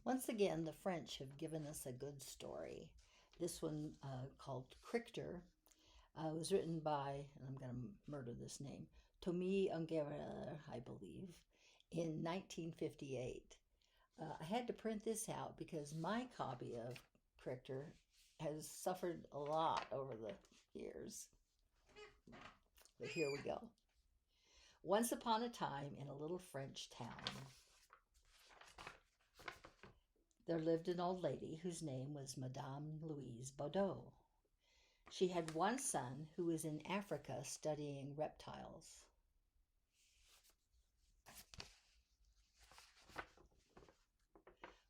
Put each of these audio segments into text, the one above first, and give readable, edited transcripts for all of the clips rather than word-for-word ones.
Once again, the French have given us a good story. This one, called Crictor, was written by, and I'm going to murder this name, Tomi Ungerer, I believe, in 1958. I had to print this out because my copy of Crictor has suffered a lot over the years. But here we go. Once upon a time, in a little French town, there lived an old lady whose name was Madame Louise Baudot. She had one son who was in Africa studying reptiles.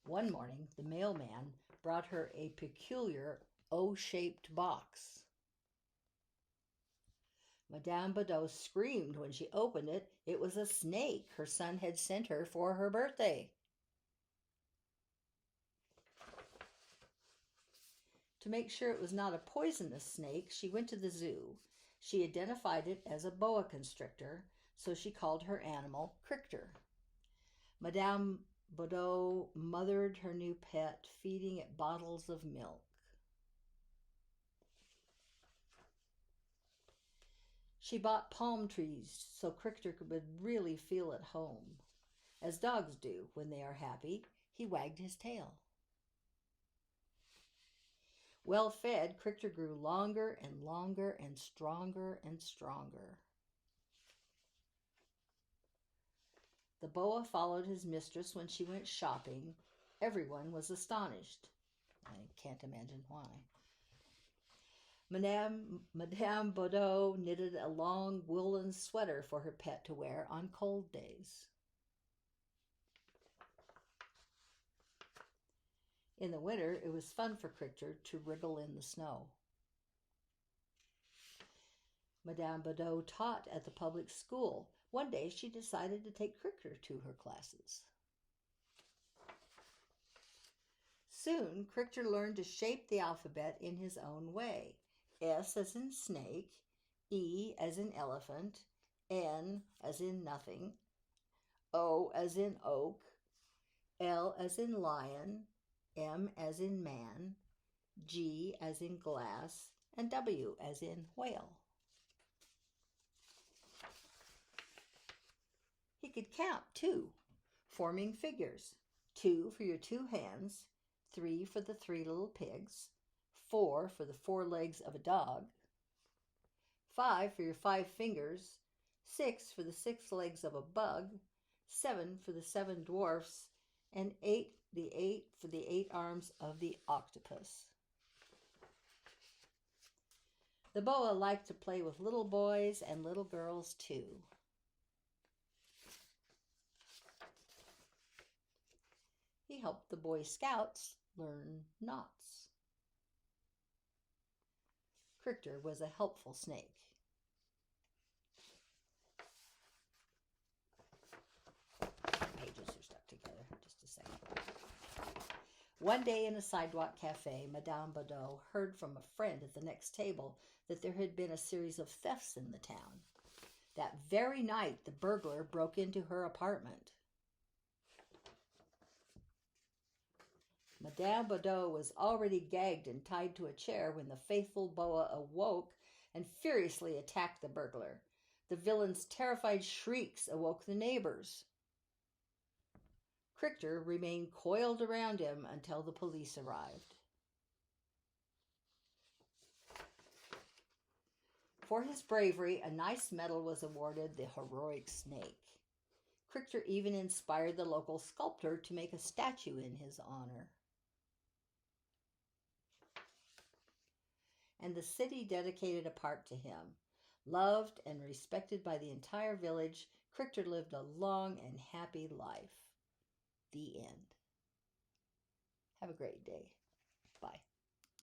One morning, the mailman brought her a peculiar O-shaped box. Madame Baudot screamed when she opened it. It was a snake her son had sent her for her birthday. To make sure it was not a poisonous snake, she went to the zoo. She identified it as a boa constrictor, so she called her animal Crictor. Madame Baudot mothered her new pet, feeding it bottles of milk. She bought palm trees so Crictor would really feel at home. As dogs do when they are happy, he wagged his tail. Well fed, Crictor grew longer and longer and stronger and stronger. The boa followed his mistress when she went shopping. Everyone was astonished. I can't imagine why. Madame Baudot knitted a long woolen sweater for her pet to wear on cold days. In the winter, it was fun for Crictor to wriggle in the snow. Madame Baudot taught at the public school. One day, she decided to take Crictor to her classes. Soon, Crictor learned to shape the alphabet in his own way. S as in snake, E as in elephant, N as in nothing, O as in oak, L as in lion, M as in man, G as in glass, and W as in whale. He could count, too, forming figures. 2 for your 2 hands, 3 for the 3 little pigs, 4 for the 4 legs of a dog, 5 for your 5 fingers, 6 for the 6 legs of a bug, 7 for the 7 dwarfs, and 8 for the 8 arms of the octopus. The boa liked to play with little boys and little girls too. He helped the Boy Scouts learn knots. Crictor was a helpful snake. Pages are stuck together. Just a second. One day in a sidewalk cafe, Madame Baudot heard from a friend at the next table that there had been a series of thefts in the town. That very night, the burglar broke into her apartment. Madame Baudot was already gagged and tied to a chair when the faithful boa awoke and furiously attacked the burglar. The villain's terrified shrieks awoke the neighbors. Crictor remained coiled around him until the police arrived. For his bravery, a nice medal was awarded the heroic snake. Crictor even inspired the local sculptor to make a statue in his honor. And the city dedicated a park to him. Loved and respected by the entire village, Crictor lived a long and happy life. The end. Have a great day. Bye.